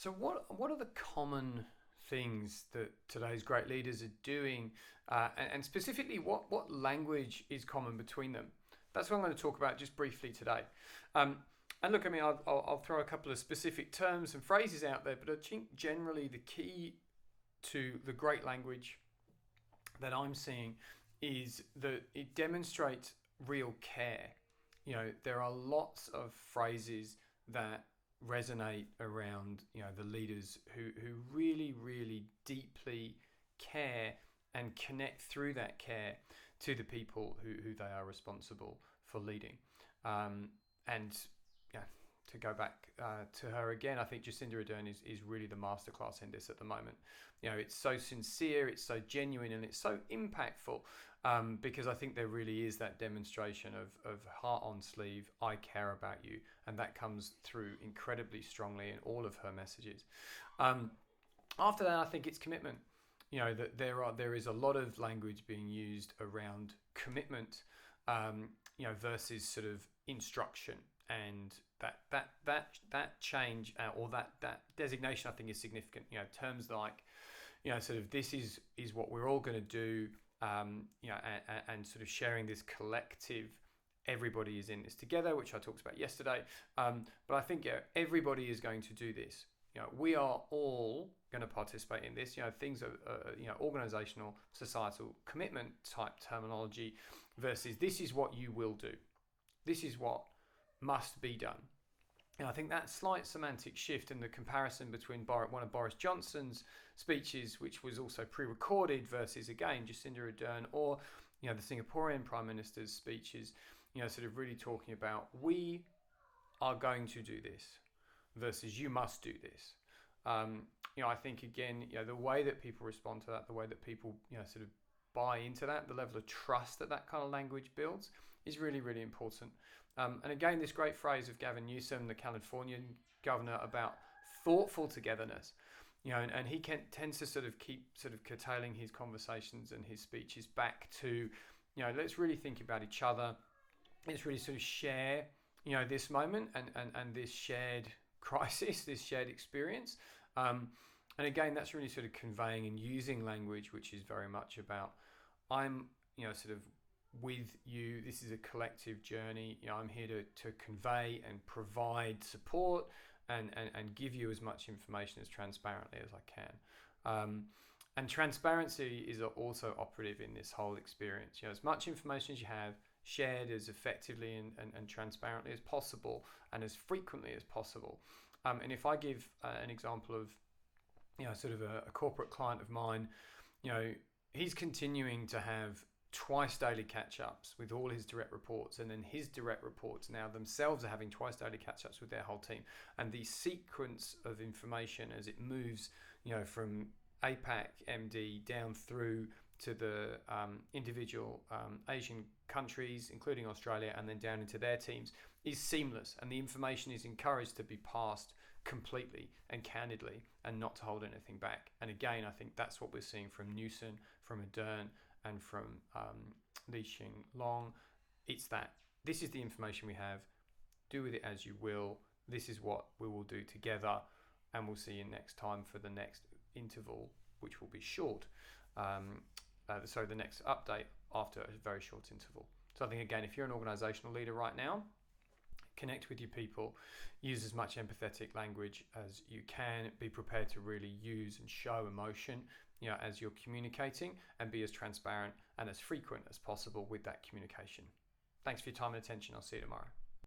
So what are the common things that today's great leaders are doing, and specifically what language is common between them? That's what I'm going to talk about just briefly today. Um, and look, I mean, I'll throw a couple of specific terms and phrases out there, but I think generally the key to the great language that I'm seeing is that it demonstrates real care. There are lots of phrases that resonate around, the leaders who really, really deeply care and connect through that care to the people who they are responsible for leading. And yeah, to go back to her again, I think Jacinda Ardern is really the masterclass in this at the moment. It's so sincere, it's so genuine, and it's so impactful, because I think there really is that demonstration of heart on sleeve, I care about you, and that comes through incredibly strongly in all of her messages. After that, I think it's commitment. That there is a lot of language being used around commitment, versus sort of instruction, and that change, or that designation, I think, is significant. Terms like, sort of this is what we're all going to do, and sort of sharing this collective. Everybody is in this together, which I talked about yesterday. But I think everybody is going to do this. We are all going to participate in this. Things are, organizational, societal commitment type terminology versus this is what you will do. This is what must be done. And I think that slight semantic shift in the comparison between one of Boris Johnson's speeches, which was also pre-recorded, versus, again, Jacinda Ardern, or the Singaporean Prime Minister's speeches, sort of really talking about we are going to do this versus you must do this. I think, again, the way that people respond to that, the way that people, sort of buy into that, the level of trust that kind of language builds is really, really important. And again, this great phrase of Gavin Newsom, the Californian governor, about thoughtful togetherness, and he tends to sort of keep sort of curtailing his conversations and his speeches back to, let's really think about each other. Let's really sort of share, this moment and this shared crisis, this shared experience. And again, that's really sort of conveying and using language, which is very much about, I'm, sort of with you. This is a collective journey. I'm here to convey and provide support and give you as much information as transparently as I can. And transparency is also operative in this whole experience. As much information as you have, shared as effectively and transparently as possible and as frequently as possible. And if I give an example of, sort of a corporate client of mine, he's continuing to have twice daily catch-ups with all his direct reports, and then his direct reports now themselves are having twice daily catch-ups with their whole team, and the sequence of information as it moves, from APAC MD down through to the individual Asian countries, including Australia, and then down into their teams, is seamless, and the information is encouraged to be passed completely and candidly and not to hold anything back. And again, I think that's what we're seeing from Newsom, from Ardern, and from Li Xing Long. It's that this is the information we have, do with it as you will, this is what we will do together, and we'll see you next time for the next interval, which will be short. The next update after a very short interval. So I think, again, if you're an organizational leader right now, connect with your people, use as much empathetic language as you can, be prepared to really use and show emotion, as you're communicating, and be as transparent and as frequent as possible with that communication. Thanks for your time and attention. I'll see you tomorrow.